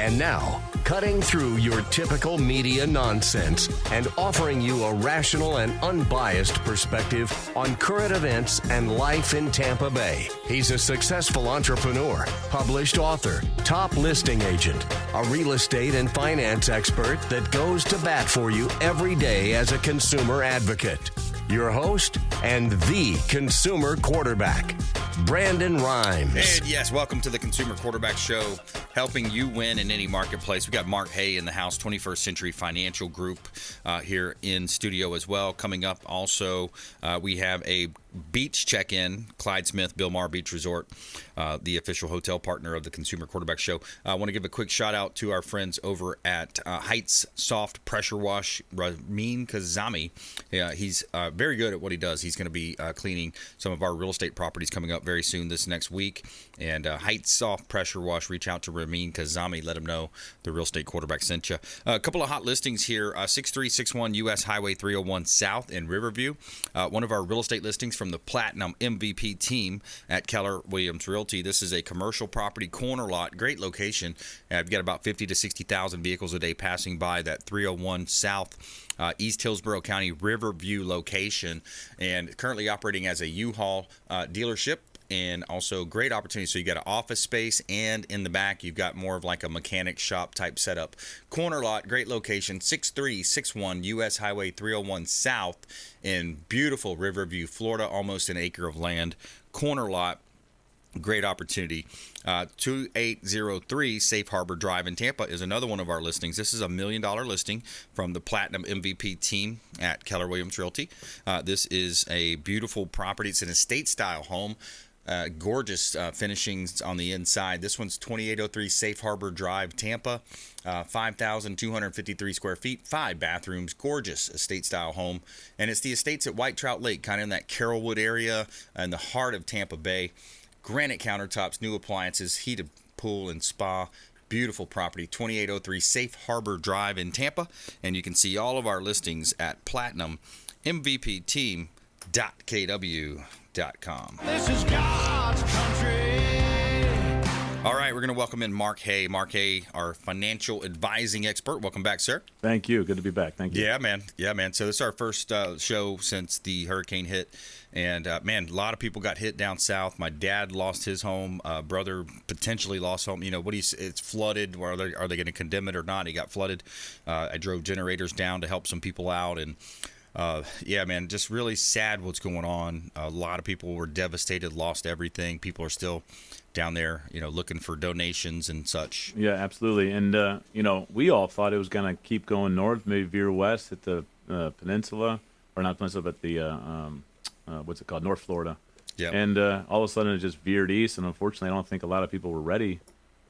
And now, cutting through your typical media nonsense and offering you a rational and unbiased perspective on current events and life in Tampa Bay. He's a successful entrepreneur, published author, top listing agent, a real estate and finance expert that goes to bat for you every day as a consumer advocate. Your host and the consumer quarterback, Brandon Rhymes. And yes, welcome to the Consumer Quarterback Show, helping you win in any marketplace. We got Mark Haye in the house, 21st Century Financial Group here in studio as well. Coming up also, we have a beach check-in, Clyde Smith, Bilmar Beach Resort, the official hotel partner of the Consumer Quarterback Show. I want to give a quick shout-out to our friends over at Heights Soft Pressure Wash, Ramin Kazami. Yeah, he's very good at what he does. He's going to be cleaning some of our real estate properties coming up very soon this next week. And Heights Soft Pressure Wash, reach out to Ramin Kazami. Let him know the real estate quarterback sent you. A couple of hot listings here. 6361 US Highway 301 South in Riverview. One of our real estate listings from the Platinum MVP team at Keller Williams Realty. This is a commercial property corner lot. Great location. I've got about 50 to 60,000 vehicles a day passing by that 301 South East Hillsborough County Riverview location, and currently operating as a U-Haul dealership. And also great opportunity. So you got an office space, and in the back you've got more of like a mechanic shop type setup. Corner lot, great location, 6361 US Highway 301 South in beautiful Riverview, Florida. Almost an acre of land. Corner lot. Great opportunity. 2803 Safe Harbor Drive in Tampa is another one of our listings. This is $1 million listing from the Platinum MVP team at Keller Williams Realty. This is a beautiful property. It's an estate-style home. Gorgeous finishings on the inside. This one's 2803 Safe Harbor Drive, Tampa. 5,253 square feet, 5 bathrooms, gorgeous estate-style home. And it's the estates at White Trout Lake, kind of in that Carrollwood area in the heart of Tampa Bay. Granite countertops, new appliances, heated pool and spa. Beautiful property, 2803 Safe Harbor Drive in Tampa. And you can see all of our listings at PlatinumMVPTeam.kw.com. This is God's country. All right, we're going to welcome in Mark Haye. Mark Haye, our financial advising expert. Welcome back, sir. Thank you. Good to be back. Thank you. Yeah, man. So this is our first show since the hurricane hit. And, man, a lot of people got hit down south. My dad lost his home. Brother potentially lost home. You know, it's flooded. Are they going to condemn it or not? He got flooded. I drove generators down to help some people out. And, yeah, man, just really sad what's going on. A lot of people were devastated, lost everything. People are still down there, you know, looking for donations and such. Yeah, absolutely. And, you know, we all thought it was going to keep going north, maybe veer west at the peninsula, or not peninsula, but the, what's it called, North Florida. Yeah. And all of a sudden it just veered east, and unfortunately I don't think a lot of people were ready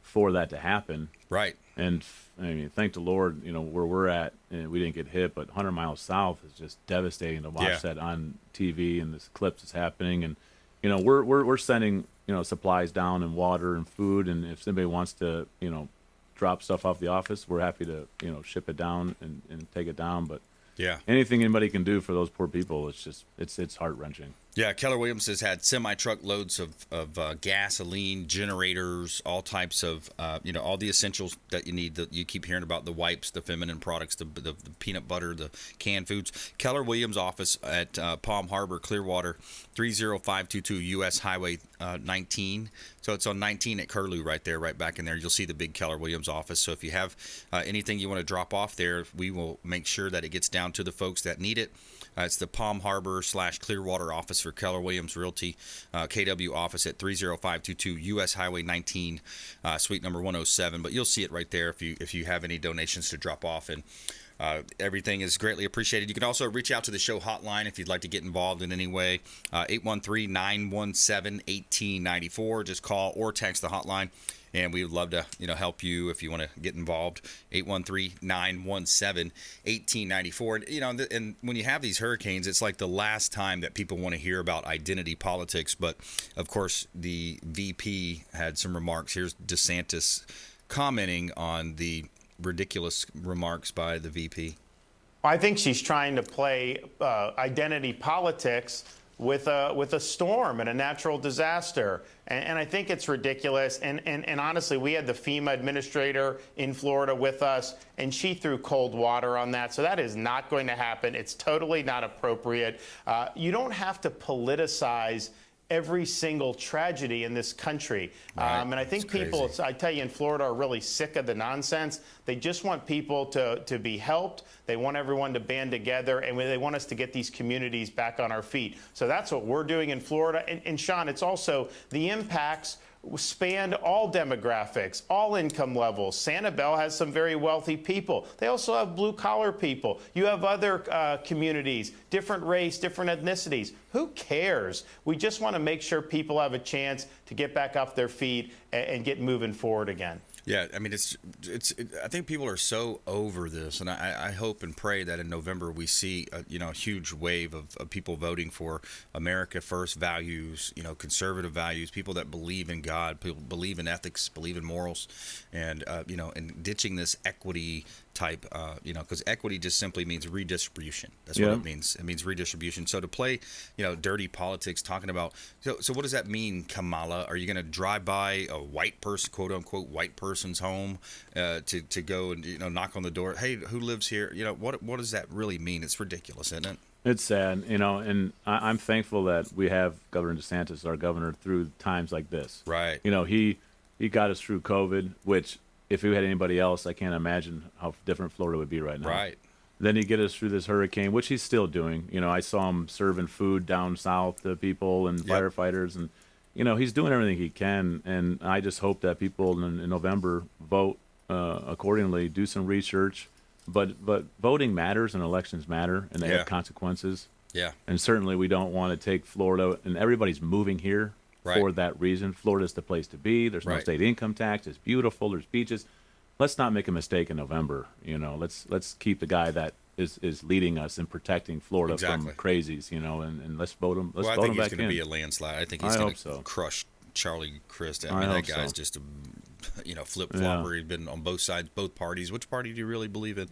for that to happen. Right. And, I mean, thank the Lord, you know, where we're at, we didn't get hit, but 100 miles south is just devastating to watch that on TV and this eclipse is happening. And, you know, we're sending, you know, supplies down and water and food, and if somebody wants to, you know, drop stuff off the office, we're happy to, you know, ship it down and take it down. But yeah, anything anybody can do for those poor people, it's just it's heart-wrenching. Yeah, Keller Williams has had semi-truck loads of gasoline, generators, all types of, you know, all the essentials that you need. That you keep hearing about, the wipes, the feminine products, the peanut butter, the canned foods. Keller Williams office at Palm Harbor, Clearwater, 30522 US Highway 19. So it's on 19 at Curlew right there, right back in there. You'll see the big Keller Williams office. So if you have anything you want to drop off there, we will make sure that it gets down to the folks that need it. It's the Palm Harbor / Clearwater office for Keller Williams Realty, KW office at 30522 US Highway 19, suite number 107. But you'll see it right there if you have any donations to drop off. And everything is greatly appreciated. You can also reach out to the show hotline if you'd like to get involved in any way, 813-917-1894. Just call or text the hotline. And we would love to, you know, help you if you want to get involved. 813-917-1894. And, you know, and when you have these hurricanes, it's like the last time that people want to hear about identity politics. But, of course, the VP had some remarks. Here's DeSantis commenting on the ridiculous remarks by the VP. I think she's trying to play identity politics with a storm and a natural disaster. And I think it's ridiculous. And honestly, we had the FEMA administrator in Florida with us, and she threw cold water on that. So that is not going to happen. It's totally not appropriate. You don't have to politicize every single tragedy in this country. Right. And I think people, I tell you, in Florida are really sick of the nonsense. They just want people to be helped. They want everyone to band together, and they want us to get these communities back on our feet. So that's what we're doing in Florida. And Sean, it's also the impacts spanned all demographics, all income levels. Sanibel has some very wealthy people. They also have blue-collar people. You have other communities, different race, different ethnicities. Who cares? We just want to make sure people have a chance to get back up their feet and get moving forward again. Yeah, I mean, I think people are so over this, and I hope and pray that in November we see a huge wave of people voting for America First values, conservative values, people that believe in God, people believe in ethics, believe in morals, and and ditching this equity type, because equity just simply means redistribution. That's what it means. It means redistribution. So to play, dirty politics, talking about, so what does that mean, Kamala? Are you going to drive by a white person, quote unquote, white person's home to go and knock on the door? Hey, who lives here? What does that really mean? It's ridiculous, isn't it? It's sad, and I'm thankful that we have Governor DeSantis, our governor, through times like this. Right. He got us through COVID, which if we had anybody else, I can't imagine how different Florida would be right now. Right. Then he get us through this hurricane, which he's still doing. I saw him serving food down south to people and firefighters, and he's doing everything he can. And I just hope that people in November vote accordingly, do some research. But voting matters and elections matter, and they have consequences. Yeah. And certainly we don't want to take Florida, and everybody's moving here for that reason. Florida's the place to be. There's no state income tax. It's beautiful. There's beaches. Let's not make a mistake in November. Let's keep the guy that is leading us in protecting Florida from crazies. And let's vote him. Let's vote him back in. I think he's going to be a landslide. I think he's going to crush Charlie Crist. I mean, that guy's just a flip-flopper. He's been on both sides, both parties. Which party do you really believe in?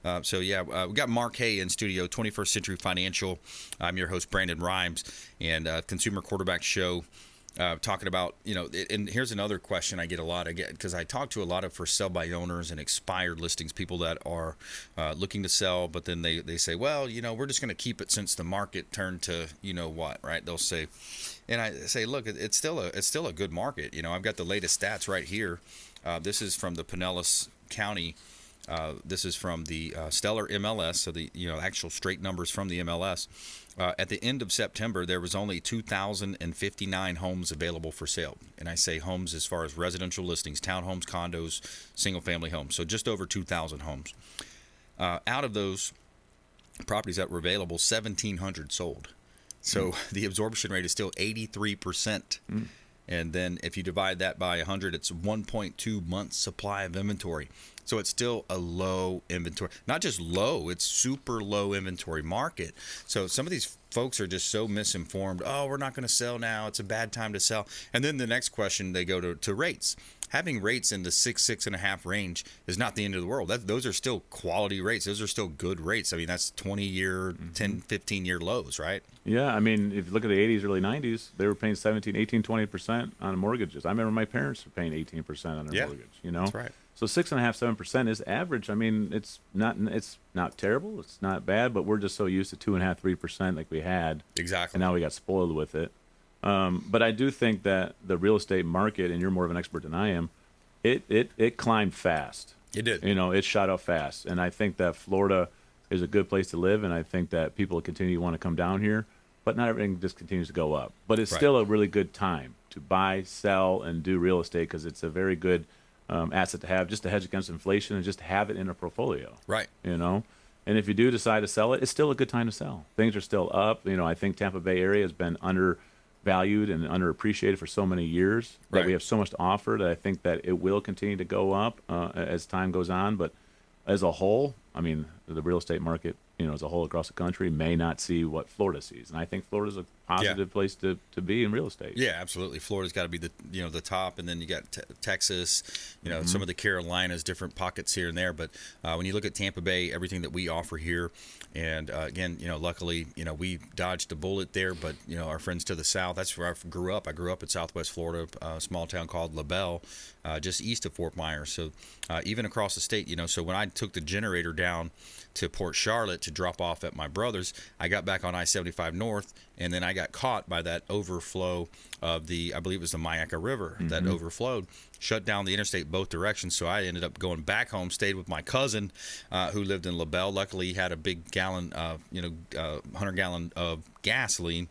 We got Mark Haye in studio, 21st Century Financial. I'm your host, Brandon Rhymes, and Consumer Quarterback Show. Talking about, and here's another question I get a lot. Because I talk to a lot of for sale by owners and expired listings, people that are looking to sell, but then they say, well, we're just going to keep it since the market turned to what, right? They'll say, and I say, look, it's still a good market. I've got the latest stats right here. This is from the Pinellas County. This is from the Stellar MLS, so the actual straight numbers from the MLS. At the end of September, there was only 2,059 homes available for sale. And I say homes as far as residential listings, townhomes, condos, single-family homes. So just over 2,000 homes. Out of those properties that were available, 1,700 sold. So the absorption rate is still 83%. And then if you divide that by 100, it's 1.2 months supply of inventory. So it's still a low inventory. Not just low, it's super low inventory market. So some of these folks are just so misinformed. Oh, we're not going to sell now. It's a bad time to sell. And then the next question, they go to rates. Having rates in the 6.5 range is not the end of the world. Those are still quality rates. Those are still good rates. I mean, that's 20-year, 10, 15-year lows, right? Yeah, I mean, if you look at the 80s, early 90s, they were paying 17, 18, 20% on mortgages. I remember my parents were paying 18% on their mortgage, That's right. So 6.5%, 7% is average. I mean, it's not terrible. It's not bad, but we're just so used to 2.5%, 3% like we had. Exactly. And now we got spoiled with it. But I do think that the real estate market, and you're more of an expert than I am, it climbed fast. It did. It shot up fast. And I think that Florida is a good place to live, and I think that people continue to want to come down here. But not everything just continues to go up. But it's still a really good time to buy, sell, and do real estate because it's a very good asset to have, just to hedge against inflation and just have it in a portfolio. Right. And if you do decide to sell it, it's still a good time to sell. Things are still up. I think Tampa Bay area has been undervalued and underappreciated for so many years that we have so much to offer that I think that it will continue to go up as time goes on. But as a whole, I mean, the real estate market as a whole across the country may not see what Florida sees. And I think Florida's a positive place to be in real estate. Yeah, absolutely. Florida's got to be the top, and then you got Texas, some of the Carolinas, different pockets here and there. But when you look at Tampa Bay, everything that we offer here, and again, luckily, we dodged a bullet there. But our friends to the south, that's where I grew up. I grew up in Southwest Florida, a small town called LaBelle, just east of Fort Myers. So even across the state, so when I took the generator down to Port Charlotte to drop off at my brother's, I got back on I-75 North, and then I got caught by that overflow of I believe it was the Mayaca River that overflowed, shut down the interstate both directions. So I ended up going back home, stayed with my cousin who lived in LaBelle. Luckily, he had a big 100-gallon of gasoline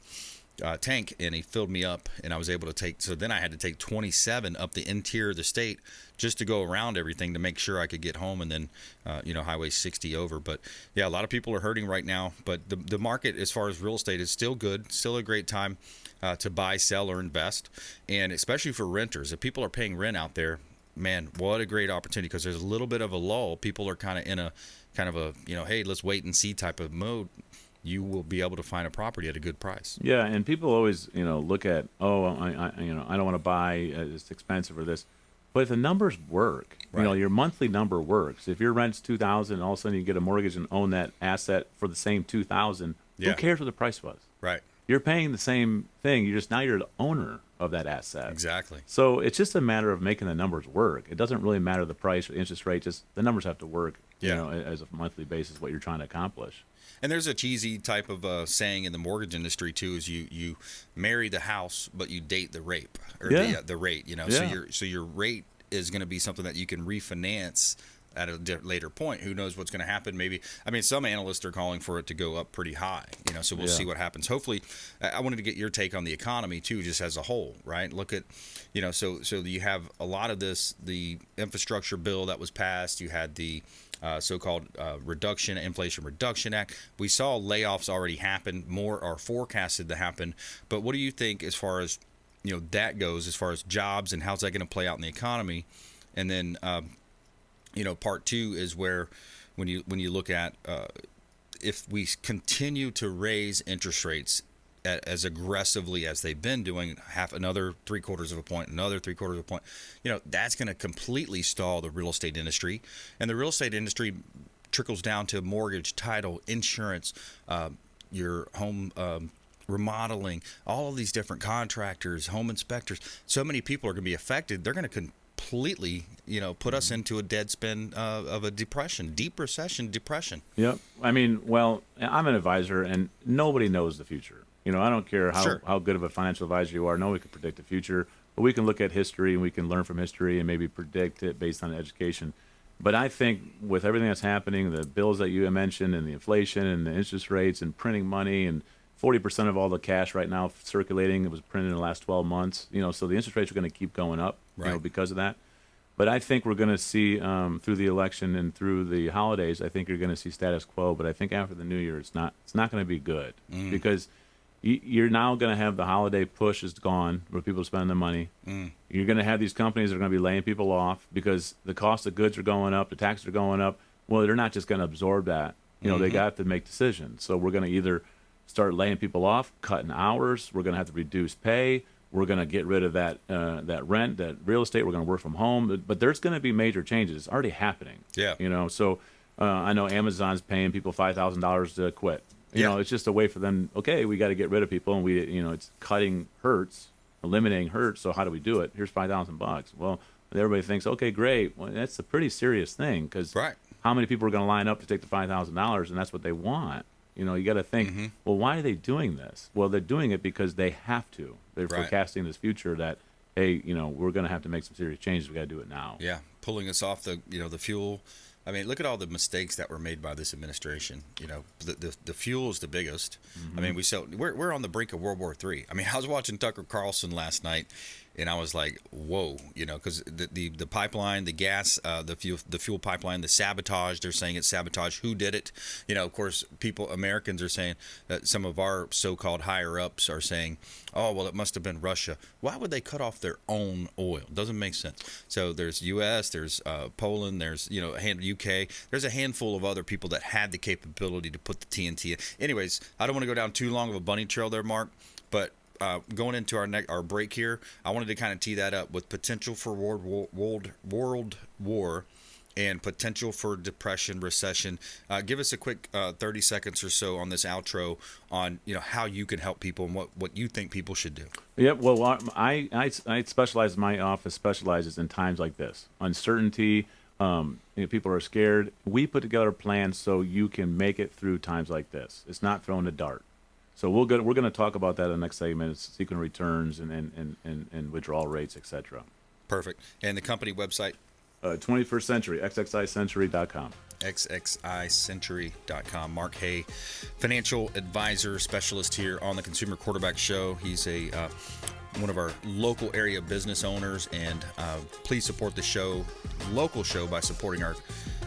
tank, and he filled me up, and I was able to take. So then I had to take 27 up the interior of the state just to go around everything to make sure I could get home, and then Highway 60 over. But yeah, a lot of people are hurting right now, but the market as far as real estate is still good, still a great time to buy, sell, or invest, and especially for renters. If people are paying rent out there, man, what a great opportunity, because there's a little bit of a lull. People are kind of in a hey, let's wait and see type of mode. You will be able to find a property at a good price. Yeah, and people always, look at, I don't want to buy, it's expensive or this. But if the numbers work, Right. Your monthly number works. If your rent's $2,000, all of a sudden you get a mortgage and own that asset for the same $2,000, Yeah. who cares what the price was? Right. You're paying the same thing. Now you're the owner of that asset. Exactly. So it's just a matter of making the numbers work. It doesn't really matter the price or interest rate. Just the numbers have to work. Yeah. As a monthly basis, what you're trying to accomplish. And there's a cheesy type of saying in the mortgage industry too: is you marry the house, but you date the rape or the rate. So your rate is going to be something that you can refinance at a later point. Who knows what's going to happen? Maybe, some analysts are calling for it to go up pretty high. So we'll see what happens. Hopefully, I wanted to get your take on the economy too, just as a whole, right? Look at, so you have a lot of the infrastructure bill that was passed. You had the so-called Inflation Reduction Act. We saw layoffs already happen. More are forecasted to happen. But what do you think as far as that goes, as far as jobs and how's that going to play out in the economy? And then part two is where when you look at if we continue to raise interest rates as aggressively as they've been doing, another 3/4 of a point, another 3/4 of a point, that's going to completely stall the real estate industry. And the real estate industry trickles down to mortgage, title, insurance, your home remodeling, all of these different contractors, home inspectors. So many people are going to be affected. They're going to completely, put us into a dead spin of a depression, deep recession, depression. Yep. I'm an advisor, and nobody knows the future. I don't care how good of a financial advisor you are. Nobody can predict the future, but we can look at history and we can learn from history and maybe predict it based on education. But I think with everything that's happening, the bills that you mentioned and the inflation and the interest rates and printing money, and 40% of all the cash right now circulating, it was printed in the last 12 months. So the interest rates are going to keep going up, because of that. But I think we're going to see through the election and through the holidays, I think you're going to see status quo. But I think after the new year, it's not going to be good because you're now going to have the holiday push is gone where people spend the money. You're going to have these companies that are going to be laying people off because the cost of goods are going up, the taxes are going up. Well, they're not just going to absorb that. They got to make decisions. So we're going to either start laying people off, cutting hours. We're going to have to reduce pay. We're going to get rid of that rent, that real estate. We're going to work from home. But there's going to be major changes. It's already happening. Yeah. So I know Amazon's paying people $5,000 to quit. It's just a way for them. Okay, we got to get rid of people, and it's cutting hurts, eliminating hurts. So how do we do it? Here's $5,000. Well, everybody thinks, okay, great. Well, that's a pretty serious thing because how many people are going to line up to take the $5,000, and that's what they want. You got to think, well, why are they doing this? Well, they're doing it because they have to. They're forecasting this future that, hey, we're going to have to make some serious changes. We got to do it now. Yeah, pulling us off the fuel. Look at all the mistakes that were made by this administration. The fuel is the biggest. We're on the brink of World War III. I was watching Tucker Carlson last night, And I was like, whoa, because the pipeline, the gas, the fuel pipeline, the sabotage, they're saying it's sabotage. Who did it? Of course, Americans are saying that some of our so-called higher ups are saying, oh, well, it must have been Russia. Why would they cut off their own oil? Doesn't make sense. So there's U.S., there's Poland, there's, UK. There's a handful of other people that had the capability to put the TNT in. Anyways, I don't want to go down too long of a bunny trail there, Mark, but going into our break here, I wanted to kind of tee that up with potential for world war and potential for depression, recession. Give us a quick 30 seconds or so on this outro on how you can help people and what you think people should do. Yep. Well, I specialize. My office specializes in times like this, uncertainty. People are scared. We put together a plan so you can make it through times like this. It's not throwing a dart. So we're going to talk about that in the next segment, sequent returns and withdrawal rates, etc. Perfect. And the company website? 21st Century, xxicentury.com. xxicentury.com. Mark Haye, financial advisor specialist here on the Consumer Quarterback Show. He's one of our local area business owners, and please support the local show by supporting our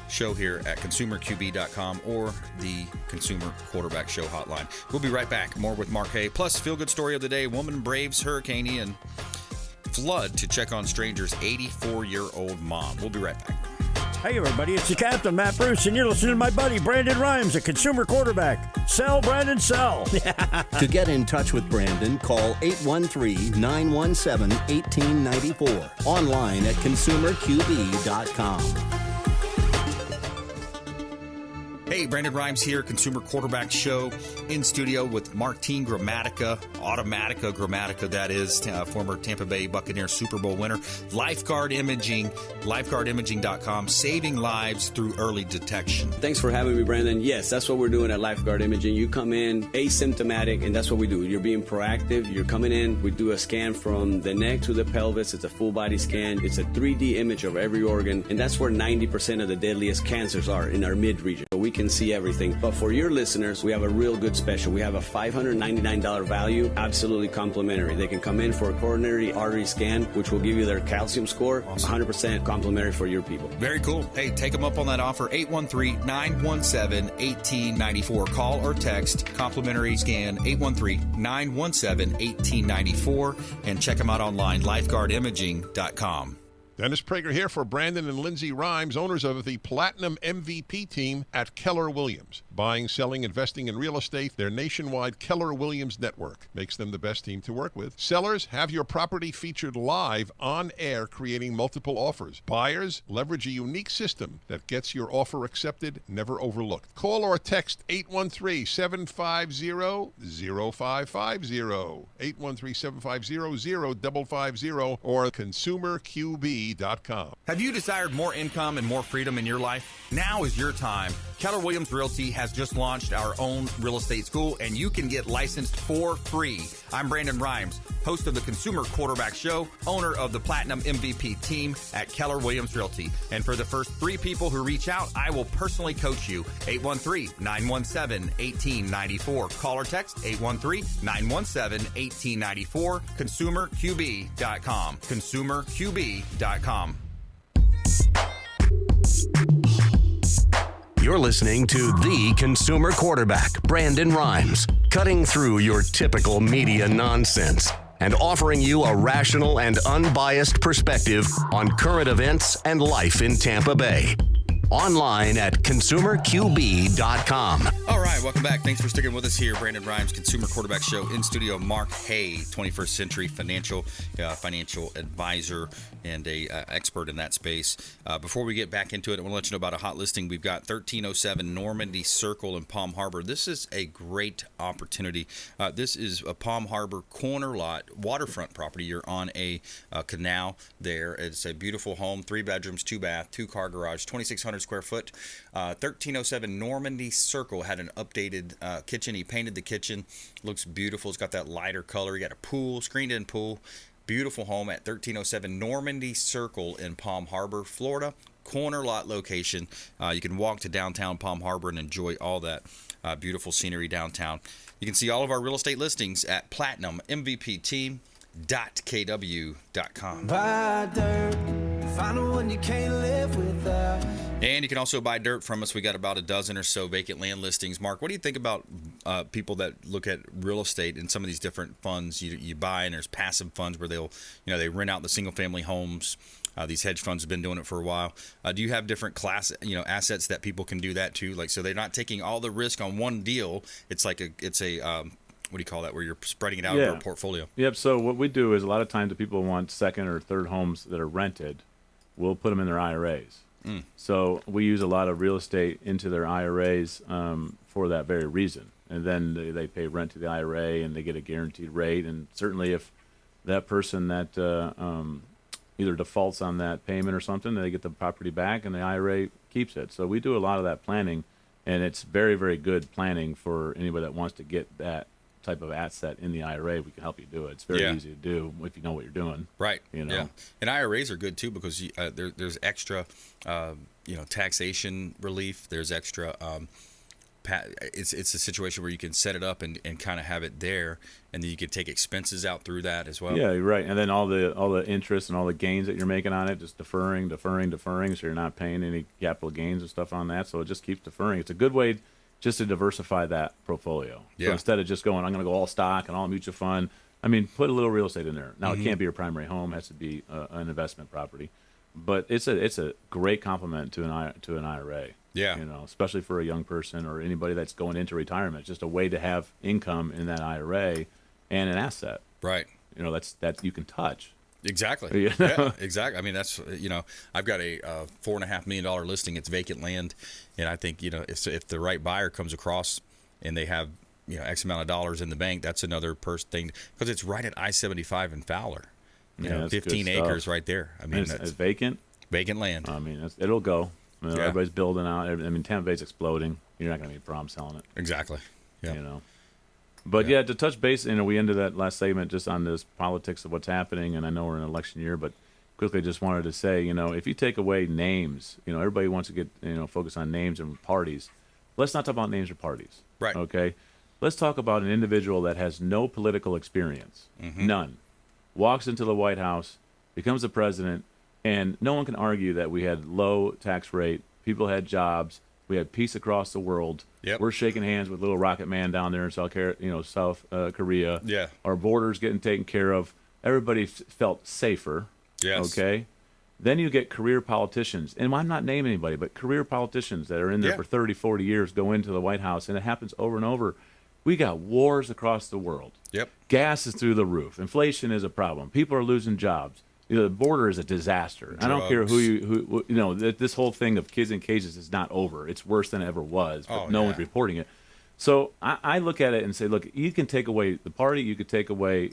show here at consumerqb.com or the Consumer Quarterback Show hotline. We'll be right back. More with Mark Haye. Plus, feel-good story of the day. Woman braves Hurricane Ian flood to check on strangers' 84-year-old mom. We'll be right back. Hey, everybody, it's the Captain, Matt Bruce, and you're listening to my buddy, Brandon Rhymes, a consumer quarterback. Sell, Brandon, sell. To get in touch with Brandon, call 813-917-1894. Online at consumerqb.com. Hey, Brandon Rhymes here, Consumer Quarterback Show, in studio with Martine Gramatica, that is, former Tampa Bay Buccaneer Super Bowl winner. Lifeguard Imaging, lifeguardimaging.com, saving lives through early detection. Thanks for having me, Brandon. Yes, that's what we're doing at Lifeguard Imaging. You come in asymptomatic, and that's what we do. You're being proactive. You're coming in. We do a scan from the neck to the pelvis. It's a full body scan. It's a 3D image of every organ, and that's where 90% of the deadliest cancers are, in our mid-region. So we can see everything. But for your listeners, we have a real good special. We have a $599 value, absolutely complimentary. They can come in for a coronary artery scan, which will give you their calcium score, 100% complimentary for your people. Very cool. Hey, take them up on that offer, 813-917-1894. Call or text, complimentary scan, 813-917-1894, and check them out online, lifeguardimaging.com. Dennis Prager here for Brandon and Lindsay Rhymes, owners of the Platinum MVP team at Keller Williams. Buying, selling, investing in real estate, their nationwide Keller Williams network makes them the best team to work with. Sellers, have your property featured live on air, creating multiple offers. Buyers, leverage a unique system that gets your offer accepted, never overlooked. Call or text 813-750-0550, 813-750-0550, or consumerqb.com. Have you desired more income and more freedom in your life? Now is your time. Keller Williams Realty has just launched our own real estate school, and you can get licensed for free. I'm Brandon Rhymes, host of the Consumer Quarterback Show, owner of the Platinum MVP team at Keller Williams Realty. And for the first 3 people who reach out, I will personally coach you. 813-917-1894. Call or text 813-917-1894. ConsumerQB.com. ConsumerQB.com. You're listening to the Consumer Quarterback, Brandon Rhymes, cutting through your typical media nonsense and offering you a rational and unbiased perspective on current events and life in Tampa Bay. Online at consumerqb.com. All right, welcome back. Thanks for sticking with us here. Brandon Rhymes, Consumer Quarterback Show. In studio, Mark Haye, 21st Century financial advisor and a expert in that space. Before we get back into it, I want to let you know about a hot listing. We've got 1307 Normandy Circle in Palm Harbor. This is a great opportunity. This is a Palm Harbor corner lot, waterfront property. You're on a canal there. It's a beautiful home, 3 bedrooms, 2 bath, 2-car garage, 2,600 square foot. 1307 Normandy Circle had an updated kitchen. He painted the kitchen. Looks beautiful. It's got that lighter color. You got a pool, screened-in pool. Beautiful home at 1307 Normandy Circle in Palm Harbor, Florida. Corner lot location. You can walk to downtown Palm Harbor and enjoy all that beautiful scenery downtown. You can see all of our real estate listings at Platinum MVP Team www.kw.com. Buy dirt, find one you can't live without. And you can also buy dirt from us. We got about a dozen or so vacant land listings. Mark, what do you think about people that look at real estate in some of these different funds you buy? And there's passive funds where they'll, they rent out the single family homes. These hedge funds have been doing it for a while. Do you have different assets that people can do that too? Like, so they're not taking all the risk on one deal. It's like what do you call that? Where you're spreading it out over a portfolio. Yep. So what we do is a lot of times the people want second or third homes that are rented, we'll put them in their IRAs. So we use a lot of real estate into their IRAs for that very reason. And then they pay rent to the IRA and they get a guaranteed rate. And certainly if that person that either defaults on that payment or something, they get the property back and the IRA keeps it. So we do a lot of that planning, and it's very, very good planning for anybody that wants to get that type of asset in the IRA. We can help you do it. It's very easy to do if you know what you're doing. Right. Yeah. And IRAs are good too because there's extra, taxation relief. There's extra. It's a situation where you can set it up and kind of have it there, and then you could take expenses out through that as well. Yeah, you're right. And then all the interest and all the gains that you're making on it, just deferring, so you're not paying any capital gains and stuff on that. So it just keeps deferring. It's a good way just to diversify that portfolio. Yeah. So instead of just going, I'm going to go all stock and all mutual fund, put a little real estate in there. Now, it can't be your primary home. It has to be an investment property. But it's a great complement to an IRA. Yeah. Especially for a young person or anybody that's going into retirement. It's just a way to have income in that IRA and an asset. Right. That you can touch. Exactly. Yeah, exactly. That's, I've got a $4.5 million listing. It's vacant land. And I think, if the right buyer comes across and they have, X amount of dollars in the bank, that's another thing because it's right at I-75 in Fowler. 15 acres right there. It's vacant. Vacant land. It'll go. Everybody's building out. Tampa Bay's exploding. You're not going to have a problem selling it. Exactly. Yeah. But to touch base, we ended that last segment just on this politics of what's happening, and I know we're in an election year, but quickly just wanted to say, if you take away names, everybody wants to get, focus on names and parties. Let's not talk about names or parties. Right. Okay? Let's talk about an individual that has no political experience. None. Walks into the White House, becomes the president, and no one can argue that we had low tax rate, people had jobs, we had peace across the world. Yep. We're shaking hands with little Rocket Man down there in South Korea. Yeah. Our borders getting taken care of. Everybody felt safer. Yes. Okay. Then you get career politicians, and I'm not naming anybody, but career politicians that are in there for 30, 40 years go into the White House, and it happens over and over. We got wars across the world. Yep. Gas is through the roof. Inflation is a problem. People are losing jobs. The border is a disaster. Drugs. I don't care who this whole thing of kids in cages is not over. It's worse than it ever was, but no one's reporting it. So I look at it and say, look, you can take away the party, you could take away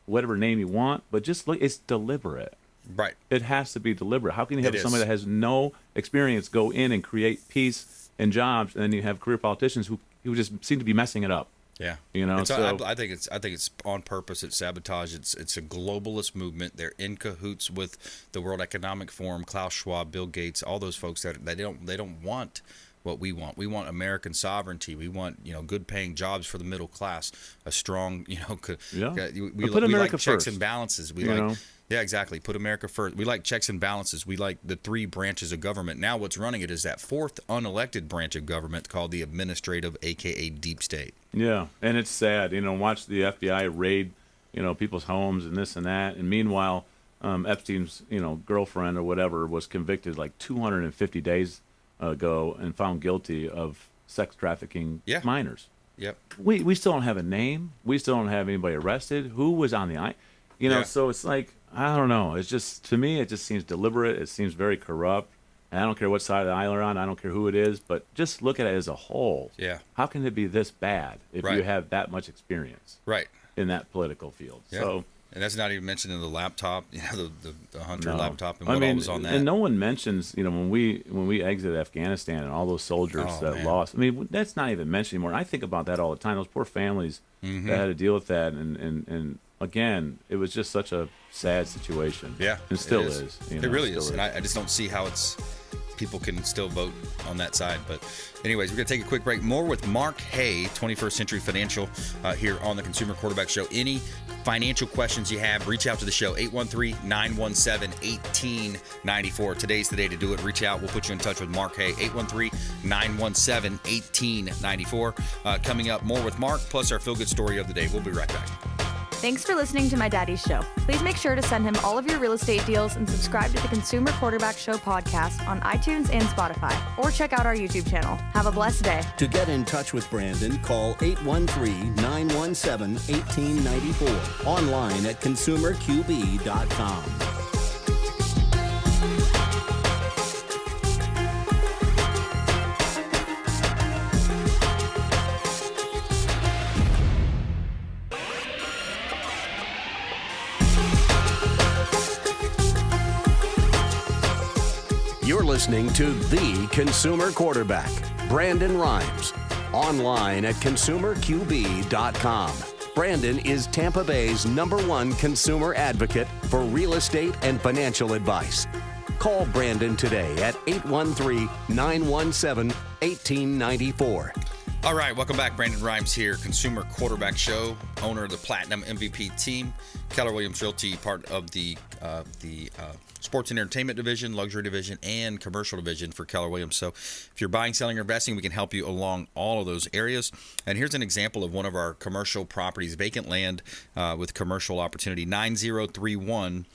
whatever name you want, but just look, it's deliberate. Right. It has to be deliberate. How can you have somebody that has no experience go in and create peace and jobs, and then you have career politicians who just seem to be messing it up? Yeah, I think it's on purpose. It's sabotage. It's a globalist movement. They're in cahoots with the World Economic Forum, Klaus Schwab, Bill Gates, all those folks that they don't want what we want. We want American sovereignty. We want good paying jobs for the middle class. A strong we like checks and balances. Yeah, exactly. Put America first. We like checks and balances. We like the three branches of government. Now what's running it is that fourth unelected branch of government called the administrative, a.k.a. deep state. Yeah, and it's sad. Watch the FBI raid, people's homes and this and that. And meanwhile, Epstein's, girlfriend or whatever was convicted like 250 days ago and found guilty of sex trafficking minors. Yep. We still don't have a name. We still don't have anybody arrested. Who was on the So it's like, I don't know. It's just, to me, it just seems deliberate. It seems very corrupt. And I don't care what side of the aisle you're on. I don't care who it is. But just look at it as a whole. Yeah. How can it be this bad if you have that much experience in that political field? Yeah. So, and that's not even mentioned in the laptop, the Hunter laptop and what all was on that. And no one mentions, when we exited Afghanistan and all those soldiers lost. That's not even mentioned anymore. I think about that all the time. Those poor families that had to deal with that. And again, it was just such a sad situation. Yeah. It still is. It really is. And I just don't see how it's people can still vote on that side. But anyways, we're going to take a quick break. More with Mark Haye, 21st Century Financial, here on the Consumer Quarterback Show. Any financial questions you have, reach out to the show, 813-917-1894. Today's the day to do it. Reach out. We'll put you in touch with Mark Haye, 813-917-1894. Coming up, more with Mark, plus our feel-good story of the day. We'll be right back. Thanks for listening to My Daddy's Show. Please make sure to send him all of your real estate deals and subscribe to the Consumer Quarterback Show podcast on iTunes and Spotify, or check out our YouTube channel. Have a blessed day. To get in touch with Brandon, call 813-917-1894. Online at consumerqb.com. You're listening to The Consumer Quarterback, Brandon Rhymes, online at consumerqb.com. Brandon is Tampa Bay's #1 consumer advocate for real estate and financial advice. Call Brandon today at 813-917-1894. All right, welcome back. Brandon Rhymes here, Consumer Quarterback Show, owner of the Platinum MVP team, Keller Williams Realty, part of the sports and entertainment division, luxury division, and commercial division for Keller Williams. So if you're buying, selling, or investing, we can help you along all of those areas. And here's an example of one of our commercial properties, vacant land with commercial opportunity, 9031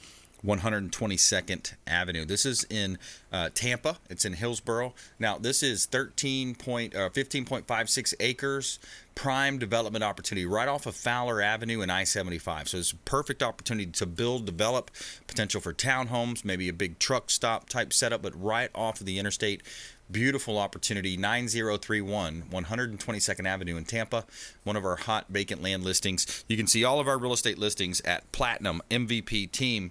122nd Avenue. This is in Tampa. It's in Hillsborough. Now, this is 15.56 acres, prime development opportunity right off of Fowler Avenue and I-75. So it's a perfect opportunity to build, develop, potential for townhomes, maybe a big truck stop type setup, but right off of the interstate. Beautiful opportunity, 9031 122nd Avenue in Tampa, one of our hot vacant land listings. You can see all of our real estate listings at platinummvpteam.kw.com.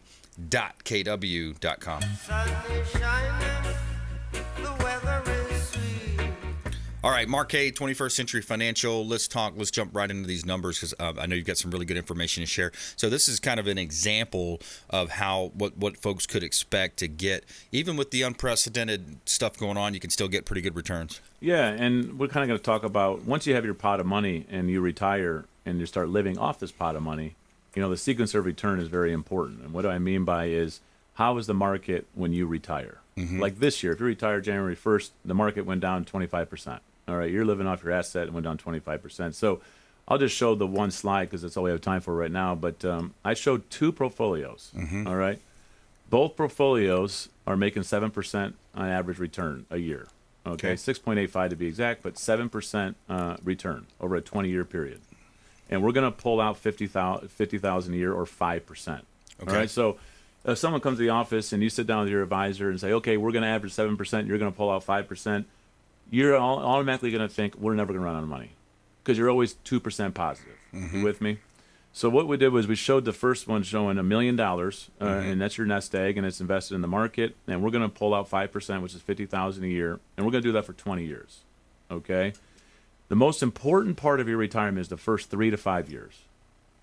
All right, Mark Haye, 21st Century Financial. Let's jump right into these numbers because I know you've got some really good information to share. So this is kind of an example of how what folks could expect to get. Even with the unprecedented stuff going on, you can still get pretty good returns. Yeah, and we're kind of going to talk about once you have your pot of money and you retire and you start living off this pot of money, the sequence of return is very important. And what I mean by is, how is the market when you retire? Mm-hmm. Like this year, if you retire January 1st, the market went down 25%. All right, you're living off your asset and went down 25%. So I'll just show the one slide because that's all we have time for right now. But I showed two portfolios. Mm-hmm. All right, both portfolios are making 7% on average return a year. Okay. 6.85 to be exact, but 7% return over a 20-year period. And we're going to pull out $50,000 a year or 5%. Okay. All right. So if someone comes to the office and you sit down with your advisor and say, okay, we're going to average 7%, you're going to pull out 5%, you're automatically going to think we're never going to run out of money because you're always 2% positive. Mm-hmm. You with me? So what we did was we showed the first one showing $1 million, and that's your nest egg, and it's invested in the market. And we're going to pull out 5%, which is $50,000 a year, and we're going to do that for 20 years. Okay. The most important part of your retirement is the first 3 to 5 years.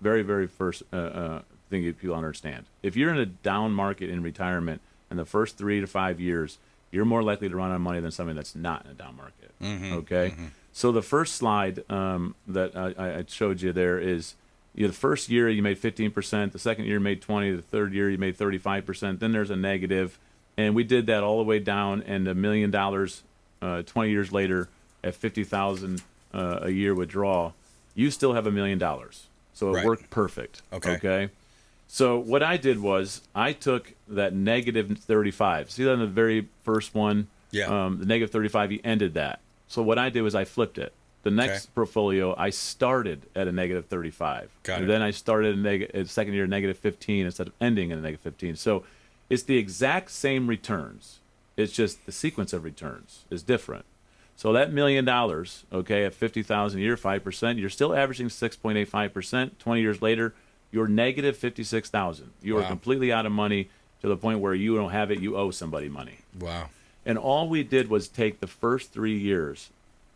Very, very first thing that people understand. If you're in a down market in retirement in the first 3 to 5 years, you're more likely to run out of money than somebody that's not in a down market. Mm-hmm. Okay? Mm-hmm. So the first slide that I showed you there is, the first year you made 15%, the second year you made 20%, the third year you made 35%, then there's a negative. And we did that all the way down, and $1 million 20 years later at $50,000 a year withdrawal, you still have $1 million. So it worked perfect. Okay. So what I did was I took that negative 35. See that in the very first one? Yeah. The negative 35, he ended that. So what I did was I flipped it. The next portfolio, I started at a negative 35. And then I started second year negative 15 instead of ending at a negative 15. So it's the exact same returns. It's just the sequence of returns is different. So that $1 million, okay, at $50,000 a year, 5%, you're still averaging 6.85%. 20 years later, you're negative $56,000. You are completely out of money to the point where you don't have it, you owe somebody money. Wow. And all we did was take the first 3 years.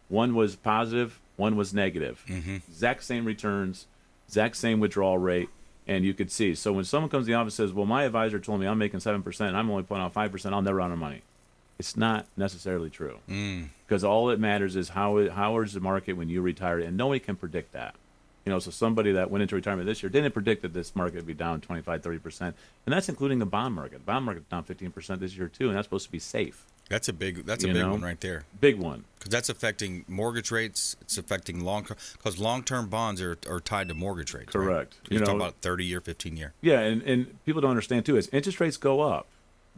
One was positive, one was negative. Mm-hmm. Exact same returns, exact same withdrawal rate, and you could see. So when someone comes to the office and says, well, my advisor told me I'm making 7% and I'm only putting out 5%, I'll never run out of money. It's not necessarily true, because all that matters is how is the market when you retire, and nobody can predict that. So somebody that went into retirement this year didn't predict that this market would be down 25-30%, and that's including the bond market. The bond market's down 15% this year too, and that's supposed to be safe. That's a big one right there. Big one. Because that's affecting mortgage rates. It's affecting because long-term bonds are tied to mortgage rates. Correct. Right? You're talking about 30-year, 15-year. Yeah, and people don't understand too, is interest rates go up,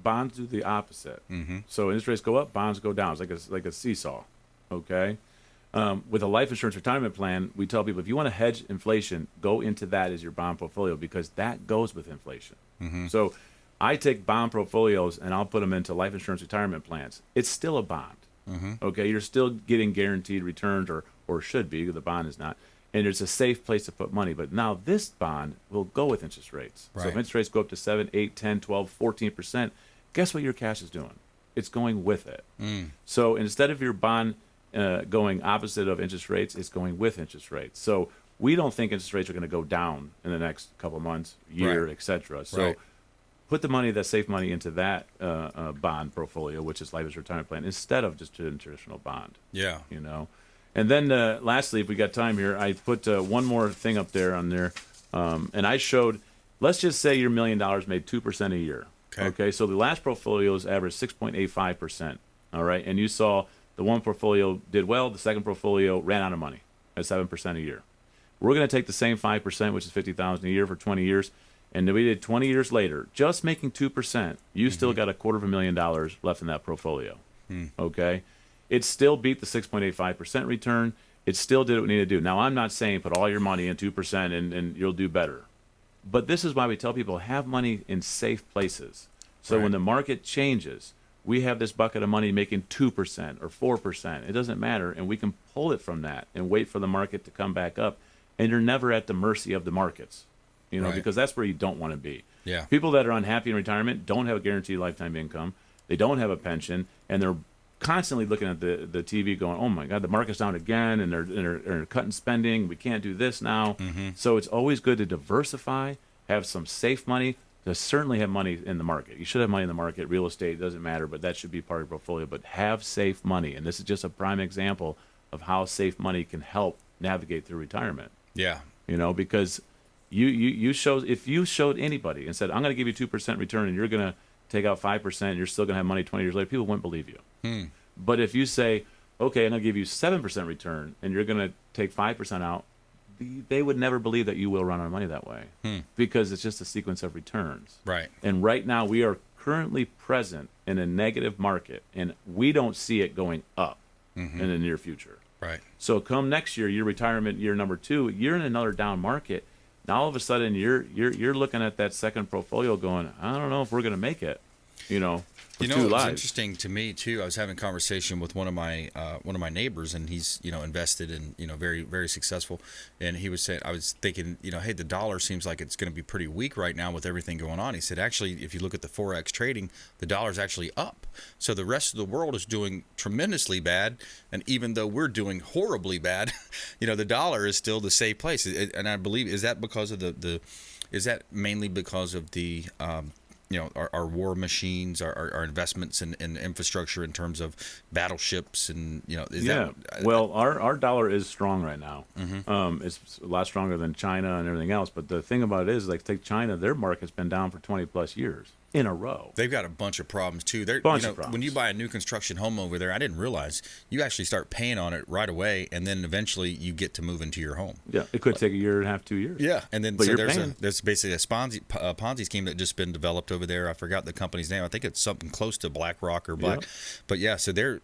bonds do the opposite. So interest rates go up, bonds go down. It's like a seesaw. Okay. With a life insurance retirement plan, we tell people if you want to hedge inflation, go into that as your bond portfolio, because that goes with inflation. So I take bond portfolios and I'll put them into life insurance retirement plans. It's still a bond. Okay, you're still getting guaranteed returns, or should be. The bond is not, and it's a safe place to put money. But now this bond will go with interest rates. Right. So if interest rates go up to 7, 8, 10, 12, 14%, guess what your cash is doing? It's going with it. So instead of your bond going opposite of interest rates, it's going with interest rates. So we don't think interest rates are going to go down in the next couple of months, year, etc. So put the money, that safe money, into that bond portfolio, which is life insurance retirement plan, instead of just a traditional bond. Yeah. And then lastly, if we got time here, I put one more thing up there on there, and I showed, let's just say your $1 million made 2% a year. Okay. So the last portfolios averaged 6.85%. All right. And you saw the one portfolio did well, the second portfolio ran out of money at 7% a year. We're going to take the same 5%, which is $50,000 a year for 20 years, and then we did 20 years later, just making 2%. You still got $250,000 left in that portfolio. Okay, it still beat the 6.85% return. It still did what we needed to do. Now, I'm not saying put all your money in 2% and you'll do better, but this is why we tell people have money in safe places. So when the market changes, we have this bucket of money making 2% or 4%. It doesn't matter, and we can pull it from that and wait for the market to come back up. And you're never at the mercy of the markets, because that's where you don't want to be. Yeah. People that are unhappy in retirement don't have a guaranteed lifetime income. They don't have a pension, and they're constantly looking at the TV going, oh, my God, the market's down again, and they're cutting spending. We can't do this now. So it's always good to diversify, have some safe money. To certainly have money in the market. You should have money in the market. Real estate, doesn't matter, but that should be part of your portfolio. But have safe money. And this is just a prime example of how safe money can help navigate through retirement. Yeah. Because you showed, if you showed anybody and said, I'm going to give you 2% return and you're going to take out 5% and you're still going to have money 20 years later, people wouldn't believe you. But if you say, okay, I'm going to give you 7% return and you're going to take 5% out, they would never believe that you will run out of money that way, because it's just a sequence of returns. Right. And right now we are currently present in a negative market, and we don't see it going up in the near future. Right. So come next year, your retirement year number 2, you're in another down market. Now all of a sudden you're looking at that second portfolio going, I don't know if we're going to make it. It's interesting to me too. I was having a conversation with one of my neighbors, and he's invested in very, very successful, and he was saying, I was thinking, hey, the dollar seems like it's going to be pretty weak right now with everything going on. He said, actually, if you look at the Forex trading, the dollar's actually up. So the rest of the world is doing tremendously bad, and even though we're doing horribly bad, the dollar is still the safe place. And I believe, is that because of is that mainly because of the our war machines, our investments in infrastructure in terms of battleships, and well, our dollar is strong right now. It's a lot stronger than China and everything else. But the thing about it is, like, take China, their market's been down for 20 plus years in a row. They've got a bunch of problems too. Of problems. When you buy a new construction home over there, I didn't realize you actually start paying on it right away, and then eventually you get to move into your home. Yeah, it could take a year and a half, 2 years. Yeah, and then there's basically a Ponzi scheme that just been developed over there. I forgot the company's name. I think it's something close to BlackRock or Black. Yep. But yeah, so they're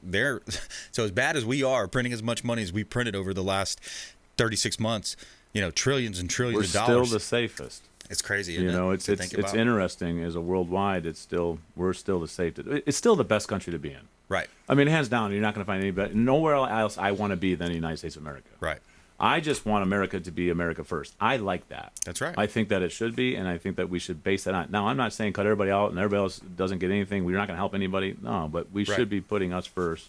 so as bad as we are printing as much money as we printed over the last 36 months, trillions and trillions of dollars. We're still the safest. It's crazy, isn't it? It's interesting. As a worldwide, we're still the safest. It's still the best country to be in. Right. I mean, hands down, you're not going to find anybody, nowhere else I want to be than the United States of America. Right. I just want America to be America first. I like that. That's right. I think that it should be, and I think that we should base that on. Now, I'm not saying cut everybody out and everybody else doesn't get anything. We're not going to help anybody. No, but we should be putting us first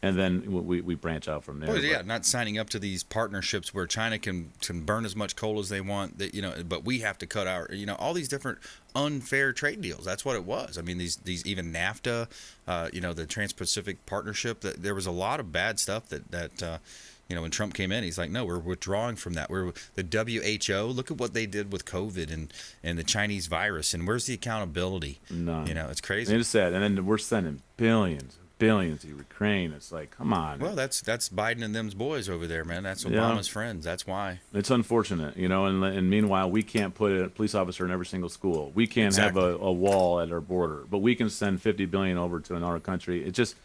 and then we branch out from there. Well, yeah, not signing up to these partnerships where China can burn as much coal as they want, but we have to cut our, all these different unfair trade deals. That's what it was. I mean, these even NAFTA, the Trans-Pacific Partnership, that there was a lot of bad stuff that when Trump came in, he's like, no, we're withdrawing from that. We're the WHO. Look at what they did with COVID and the Chinese virus, and where's the accountability? No, it's crazy. It's sad, and then we're sending billions to Ukraine. It's like, come on. Well, that's Biden and them's boys over there, man. That's Obama's friends. That's why. It's unfortunate, and meanwhile, we can't put a police officer in every single school. We can't have a wall at our border, but we can send $50 billion over to another country. It just,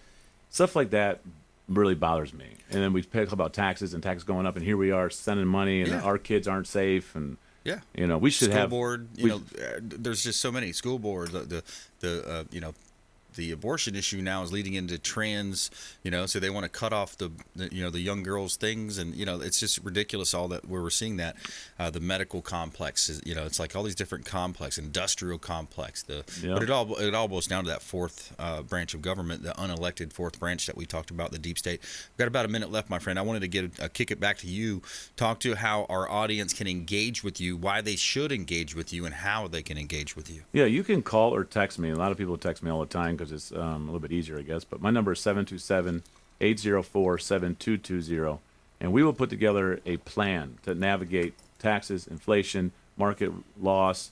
stuff like that really bothers me. And then we pick about taxes and taxes going up, and here we are sending money, and our kids aren't safe, and we should school have board. There's just so many school boards. The abortion issue now is leading into trans, so they want to cut off the young girls' things, and it's just ridiculous all that where we're seeing that. The medical complex is, it's like all these different complex, industrial complex. But it all boils down to that fourth branch of government, the unelected fourth branch that we talked about, the deep state. We've got about a minute left, my friend. I wanted to kick it back to you. Talk to how our audience can engage with you, why they should engage with you, and how they can engage with you. Yeah, you can call or text me. A lot of people text me all the time because it's a little bit easier, I guess. But my number is 727-804-7220, and we will put together a plan to navigate taxes, inflation, market loss,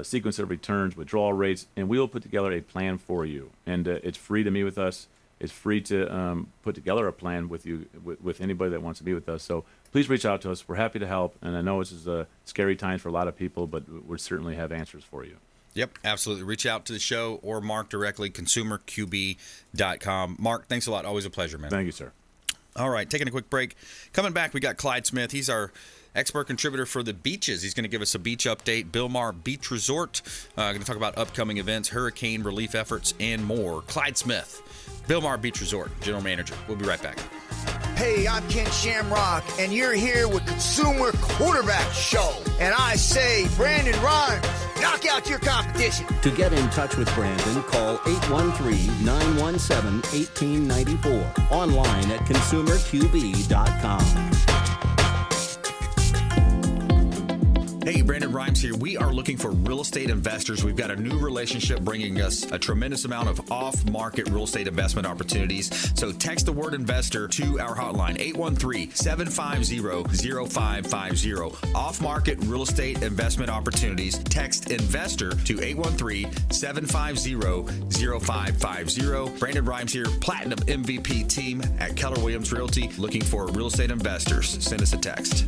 sequence of returns, withdrawal rates, and we will put together a plan for you. And it's free to meet with us. It's free to put together a plan with you, with anybody that wants to meet with us. So please reach out to us. We're happy to help. And I know this is a scary time for a lot of people, but we certainly have answers for you. Yep, absolutely. Reach out to the show or Mark directly, consumerqb.com. Mark, thanks a lot. Always a pleasure, man. Thank you, sir. All right, taking a quick break. Coming back, we got Clyde Smith. He's our expert contributor for the beaches. He's going to give us a beach update. Bilmar Beach Resort. Going to talk about upcoming events, hurricane relief efforts, and more. Clyde Smith, Bilmar Beach Resort, General Manager. We'll be right back. Hey, I'm Ken Shamrock, and you're here with Consumer Quarterback Show. And I say, Brandon Rhymes, knock out your competition. To get in touch with Brandon, call 813-917-1894. Online at consumerqb.com. Hey, Brandon Rhymes here. We are looking for real estate investors. We've got a new relationship bringing us a tremendous amount of off-market real estate investment opportunities. So text the word investor to our hotline, 813-750-0550. Off-market real estate investment opportunities. Text investor to 813-750-0550. Brandon Rhymes here, Platinum MVP team at Keller Williams Realty, looking for real estate investors. Send us a text.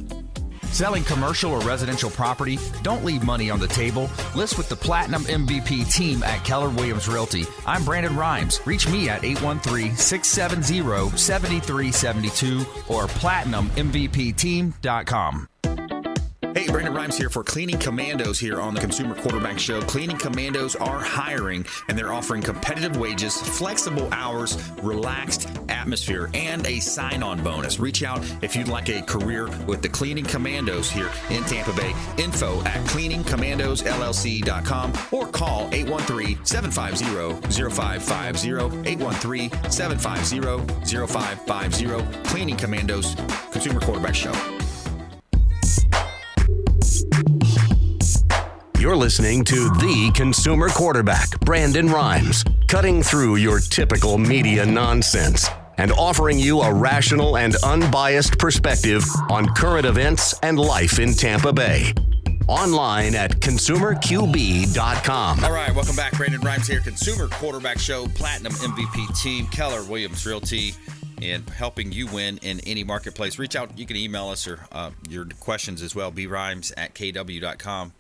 Selling commercial or residential property? Don't leave money on the table. List with the Platinum MVP team at Keller Williams Realty. I'm Brandon Rhymes. Reach me at 813-670-7372 or platinummvpteam.com. Hey, Brandon Rhymes here for Cleaning Commandos here on the Consumer Quarterback Show. Cleaning Commandos are hiring, and they're offering competitive wages, flexible hours, relaxed atmosphere, and a sign-on bonus. Reach out if you'd like a career with the Cleaning Commandos here in Tampa Bay. Info at cleaningcommandosllc.com or call 813-750-0550, 813-750-0550. Cleaning Commandos, Consumer Quarterback Show. You're listening to the Consumer Quarterback, Brandon Rhymes, cutting through your typical media nonsense and offering you a rational and unbiased perspective on current events and life in Tampa Bay. Online at consumerqb.com. All right, welcome back. Brandon Rhymes here, Consumer Quarterback Show, Platinum MVP team, Keller Williams Realty, and helping you win in any marketplace. Reach out. You can email us or your questions as well, brimes@kw.com.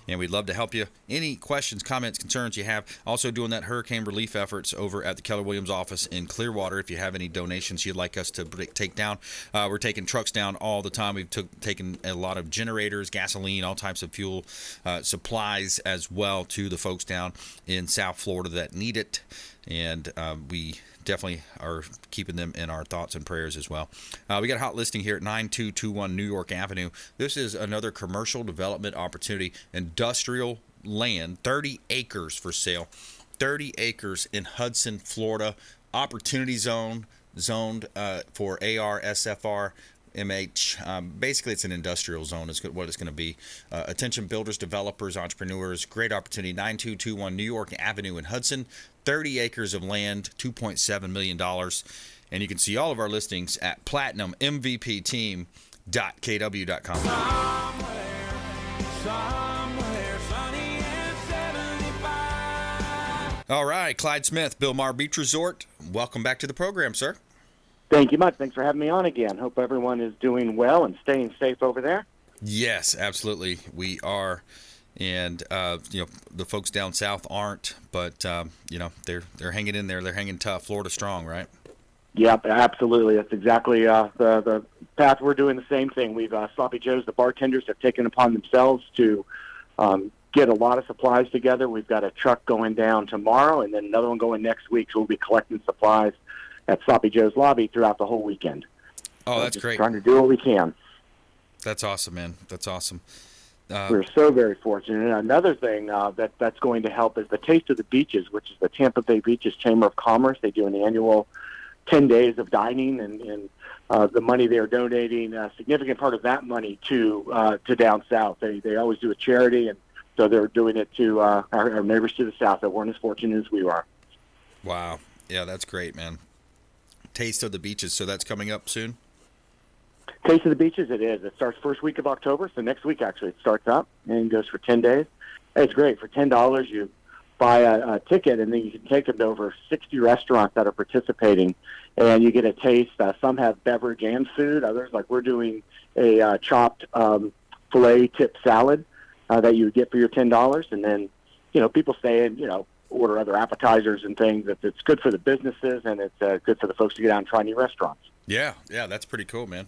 And we'd love to help you. Any questions, comments, concerns you have. Also doing that hurricane relief efforts over at the Keller Williams office in Clearwater. If you have any donations you'd like us to take down, we're taking trucks down all the time. We've taken a lot of generators, gasoline, all types of fuel supplies as well to the folks down in South Florida that need it. And we definitely are keeping them in our thoughts and prayers as well. We got a hot listing here at 9221 New York Avenue. This is another commercial development opportunity, industrial land, 30 acres for sale, 30 acres in Hudson, Florida, opportunity zone, zoned for AR, SFR, MH. Basically, it's an industrial zone is what it's going to be. Attention builders, developers, entrepreneurs. Great opportunity. 9221 New York Avenue in Hudson. 30 acres of land, $2.7 million. And you can see all of our listings at platinummvpteam.kw.com. Somewhere sunny and 75. All right, Clyde Smith, Bilmar Beach Resort. Welcome back to the program, sir. Thank you much. Thanks for having me on again. Hope everyone is doing well and staying safe over there. Yes, absolutely. We are. And, the folks down south aren't, but, they're hanging in there. They're hanging tough. Florida strong, right? Yep, absolutely. That's exactly the path. We're doing the same thing. We've Sloppy Joe's, the bartenders have taken upon themselves to get a lot of supplies together. We've got a truck going down tomorrow and then another one going next week. So we'll be collecting supplies at Sloppy Joe's lobby throughout the whole weekend. Oh, that's just great. Trying to do what we can. That's awesome, man. That's awesome. We're so very fortunate. And another thing that's going to help is the Taste of the Beaches, which is the Tampa Bay Beaches Chamber of Commerce. They do an annual 10 days of dining, and the money they are donating, a significant part of that money to down south. They always do a charity, and so they're doing it to our neighbors to the south that weren't as fortunate as we are. Wow. Yeah, that's great, man. Taste of the Beaches, so that's coming up soon? Taste of the Beaches, it is. It starts first week of October, so next week actually it starts up and goes for 10 days. It's great. For $10, you buy a ticket, and then you can take them to over 60 restaurants that are participating, and you get a taste. Some have beverage and food. Others, like we're doing a chopped filet tip salad that you would get for your $10, and then, people stay and, order other appetizers and things. It's good for the businesses, and it's good for the folks to get out and try new restaurants. Yeah, that's pretty cool, man.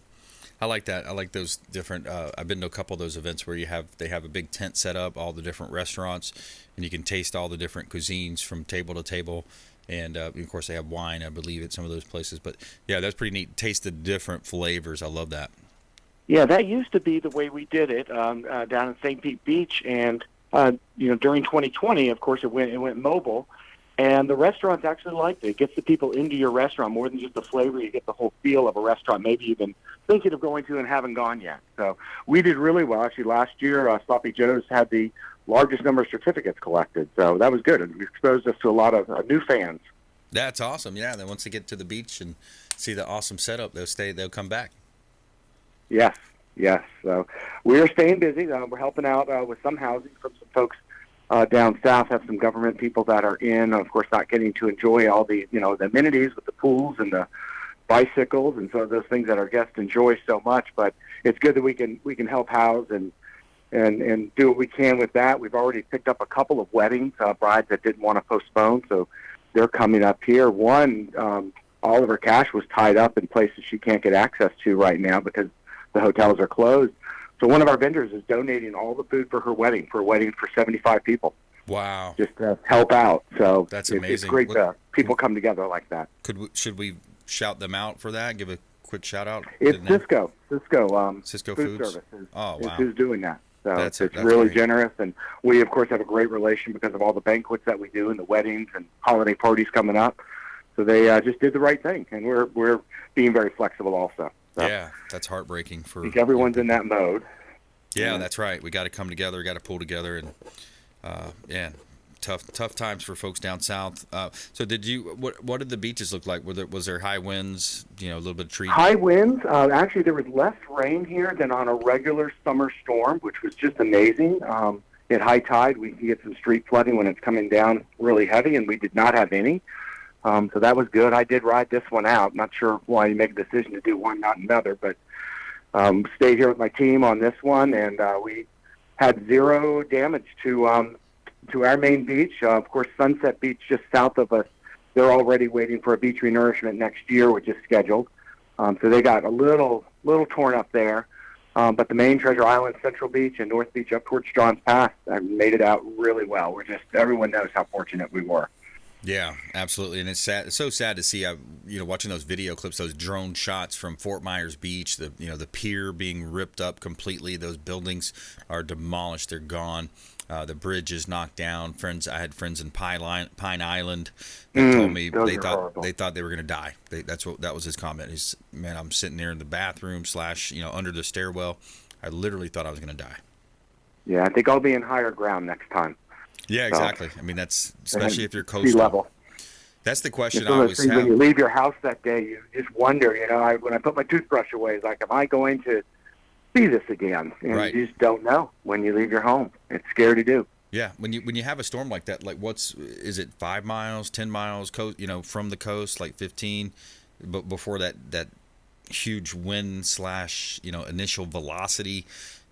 I like that. I like those different. I've been to a couple of those events where they have a big tent set up, all the different restaurants, and you can taste all the different cuisines from table to table. And of course, they have wine, I believe, at some of those places. But yeah, that's pretty neat. Taste the different flavors. I love that. Yeah, that used to be the way we did it down in St. Pete Beach, and during 2020, of course, it went mobile. And the restaurants actually liked it. It gets the people into your restaurant more than just the flavor. You get the whole feel of a restaurant, maybe you've been thinking of going to and haven't gone yet. So we did really well. Actually, last year, Sloppy Joe's had the largest number of certificates collected. So that was good. It exposed us to a lot of new fans. That's awesome. Yeah, then once they get to the beach and see the awesome setup, they'll come back. Yes. So we're staying busy. We're helping out with some housing from some folks down south. Have some government people that are in, of course, not getting to enjoy all the the amenities with the pools and the bicycles and some of those things that our guests enjoy so much. But it's good that we can help house and do what we can with that. We've already picked up a couple of weddings, brides that didn't want to postpone, so they're coming up here. One, all of her cash was tied up in places she can't get access to right now because the hotels are closed. So one of our vendors is donating all the food for her wedding for 75 people. Wow. Just to help out. So that's amazing. It's great that people come together like that. Should we shout them out for that? Give a quick shout out? It's Cisco Food Services. Oh, wow. Is who's doing that. So that's really great. generous. And we, of course, have a great relation because of all the banquets that we do and the weddings and holiday parties coming up. So they just did the right thing. And we're being very flexible also. So yeah, that's heartbreaking for. I think everyone's in that mode. Yeah, that's right. We got to come together. Got to pull together, and tough times for folks down south. So, what did the beaches look like? Was there high winds? A little bit of treat. High winds. Actually, there was less rain here than on a regular summer storm, which was just amazing. At high tide, we can get some street flooding when it's coming down really heavy, and we did not have any. So that was good. I did ride this one out. Not sure why you make a decision to do one, not another, but stayed here with my team on this one, and we had zero damage to our main beach. Of course, Sunset Beach, just south of us, they're already waiting for a beach renourishment next year, which is scheduled. So they got a little torn up there. But the main Treasure Island, Central Beach, and North Beach up towards Johns Pass made it out really well. Everyone knows how fortunate we were. Yeah, absolutely, and it's sad. It's so sad to see. Watching those video clips, those drone shots from Fort Myers Beach. The pier being ripped up completely. Those buildings are demolished. They're gone. The bridge is knocked down. I had friends in Pine Island that told me they thought they were going to die. That was his comment. He's, man, I'm sitting there in the bathroom / under the stairwell. I literally thought I was going to die. Yeah, I think I'll be in higher ground next time. Yeah, exactly. I mean, that's especially if you're sea coastal. level. That's the question I always have. When you leave your house that day, you just wonder. When I put my toothbrush away, it's like, am I going to see this again? And right. You just don't know when you leave your home. It's scary to do. Yeah, when you have a storm like that, like is it 5 miles, 10 miles coast, from the coast, like 15, but before that huge wind / initial velocity,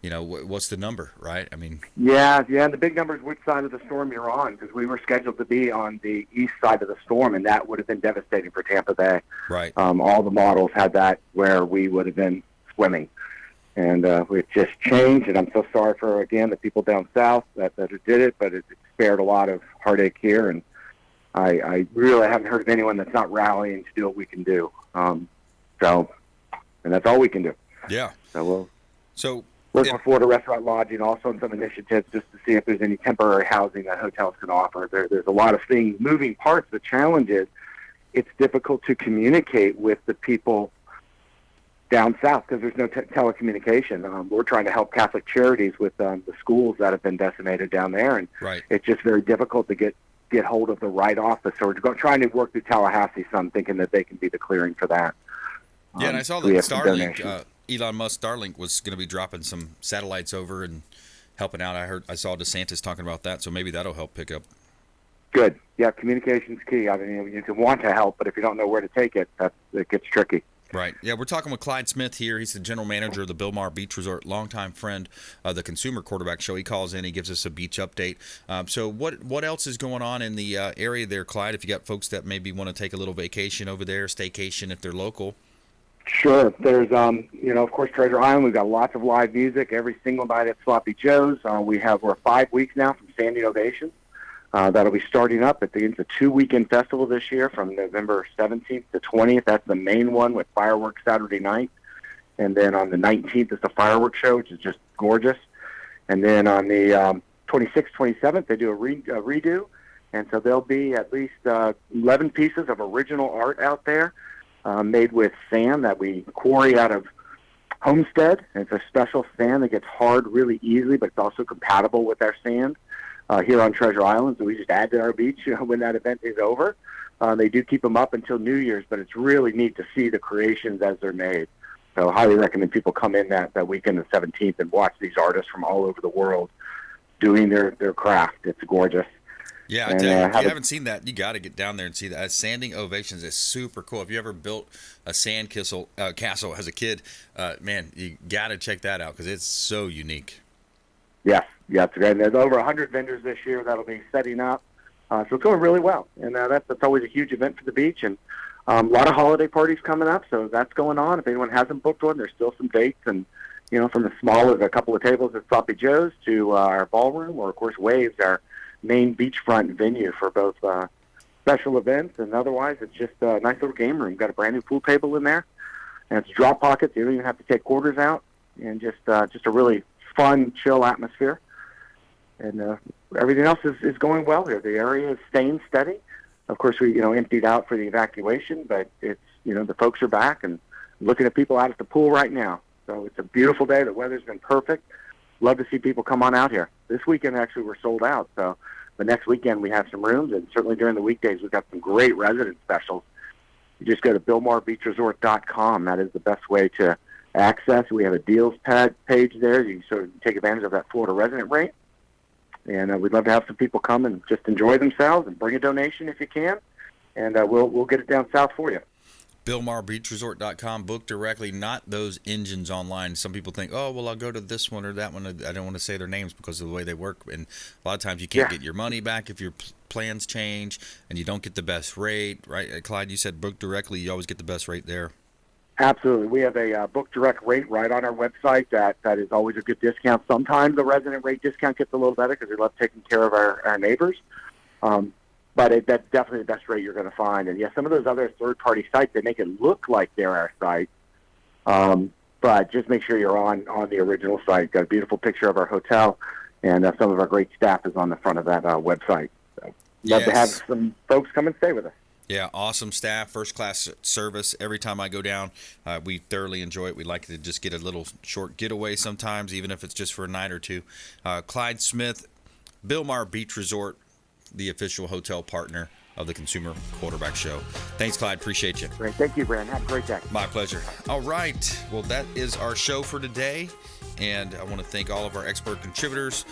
what's the number, right? I mean, yeah, and the big number is which side of the storm you're on, because we were scheduled to be on the east side of the storm, and that would have been devastating for Tampa Bay. Right. All the models had that where we would have been swimming. And it just changed, and I'm so sorry for, again, the people down south that did it, but it spared a lot of heartache here, and I really haven't heard of anyone that's not rallying to do what we can do. And that's all we can do. Yeah. So we'll working with Florida Restaurant Lodging also on some initiatives just to see if there's any temporary housing that hotels can offer. There's a lot of things, moving parts. The challenge is it's difficult to communicate with the people down south because there's no telecommunication. We're trying to help Catholic Charities with the schools that have been decimated down there, and right. It's just very difficult to get hold of the right office. So we're trying to work through Tallahassee some, thinking that they can be the clearing for that. Yeah, and I saw that Starlink, Elon Musk Starlink was going to be dropping some satellites over and helping out. I saw DeSantis talking about that, so maybe that'll help pick up. Good. Yeah, communication's key. I mean, you can want to help, but if you don't know where to take it, it gets tricky. Right. Yeah, we're talking with Clyde Smith here. He's the general manager of the Bilmar Beach Resort, longtime friend of the Consumer Quarterback Show. He calls in, he gives us a beach update. So what else is going on in the area there, Clyde, if you got folks that maybe want to take a little vacation over there, staycation if they're local? Sure. There's, of course, Treasure Island. We've got lots of live music every single night at Sloppy Joe's. We're 5 weeks now from Standing Ovation. That'll be starting up. It's a 2-weekend festival this year from November 17th to 20th. That's the main one with fireworks Saturday night. And then on the 19th is the fireworks show, which is just gorgeous. And then on the 26th, 27th, they do a redo. And so there'll be at least 11 pieces of original art out there made with sand that we quarry out of Homestead. And it's a special sand that gets hard really easily, but it's also compatible with our sand. Here on Treasure Island, so we just add to our beach when that event is over. They do keep them up until New Year's, but it's really neat to see the creations as they're made. So I highly recommend people come in that weekend, the 17th, and watch these artists from all over the world doing their craft. It's gorgeous. Yeah, I tell you, if you haven't seen that, you got to get down there and see that. Standing Ovations is super cool. If you ever built a sand castle as a kid, man, you got to check that out because it's so unique. Yeah, it's great. And there's over 100 vendors this year that'll be setting up. So it's going really well. And that's always a huge event for the beach. And a lot of holiday parties coming up, so that's going on. If anyone hasn't booked one, there's still some dates. And, from the small, a couple of tables at Sloppy Joe's to our ballroom, or, of course, Waves, our main beachfront venue for both special events and otherwise. It's just a nice little game room. Got a brand-new pool table in there. And it's drop pockets. You don't even have to take quarters out. And just a really fun, chill atmosphere, and everything else is going well here. The area is staying steady. Of course, we emptied out for the evacuation, but it's the folks are back and looking at people out at the pool right now. So it's a beautiful day. The weather's been perfect. Love to see people come on out here. This weekend actually we're sold out. So the next weekend we have some rooms, and certainly during the weekdays we've got some great resident specials. You just go to BilmarBeachResort.com. That is the best way to access. We have a deals page there. You can sort of take advantage of that Florida resident rate. And we'd love to have some people come and just enjoy themselves and bring a donation if you can. And we'll get it down south for you. BilmarBeachResort.com. Book directly, not those engines online. Some people think, oh, well, I'll go to this one or that one. I don't want to say their names because of the way they work. And a lot of times you can't get your money back if your plans change and you don't get the best rate. Right, Clyde, you said book directly. You always get the best rate there. Absolutely. We have a book direct rate right on our website that is always a good discount. Sometimes the resident rate discount gets a little better because we love taking care of our neighbors. But that's definitely the best rate you're going to find. And, some of those other third-party sites, they make it look like they're our site. But just make sure you're on the original site. Got a beautiful picture of our hotel. and some of our great staff is on the front of that website. So love to have some folks come and stay with us. Yeah, awesome staff, first-class service. Every time I go down, we thoroughly enjoy it. We like to just get a little short getaway sometimes, even if it's just for a night or two. Clyde Smith, Bilmar Beach Resort, the official hotel partner of the Consumer Quarterback Show. Thanks, Clyde. Appreciate you. Great. Thank you, Brandon. Have a great day. My pleasure. All right. Well, that is our show for today. And I want to thank all of our expert contributors,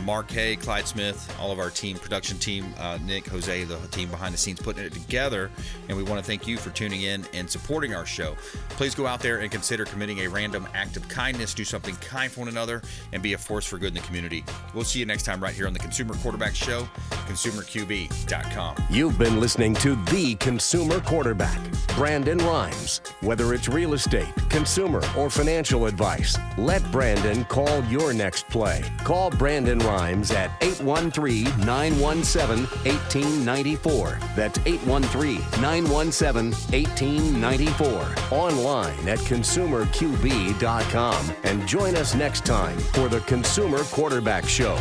Mark Haye, Clyde Smith, all of our production team, Nick, Jose, the team behind the scenes putting it together. And we want to thank you for tuning in and supporting our show. Please go out there and consider committing a random act of kindness, do something kind for one another, and be a force for good in the community. We'll see you next time right here on the Consumer Quarterback Show, consumerqb.com. You've been listening to The Consumer Quarterback, Brandon Rhymes. Whether it's real estate, consumer, or financial advice, let Brandon call your next play. Call Brandon Rhymes at 813-917-1894. That's 813-917-1894. Online at consumerqb.com. And join us next time for the Consumer Quarterback Show.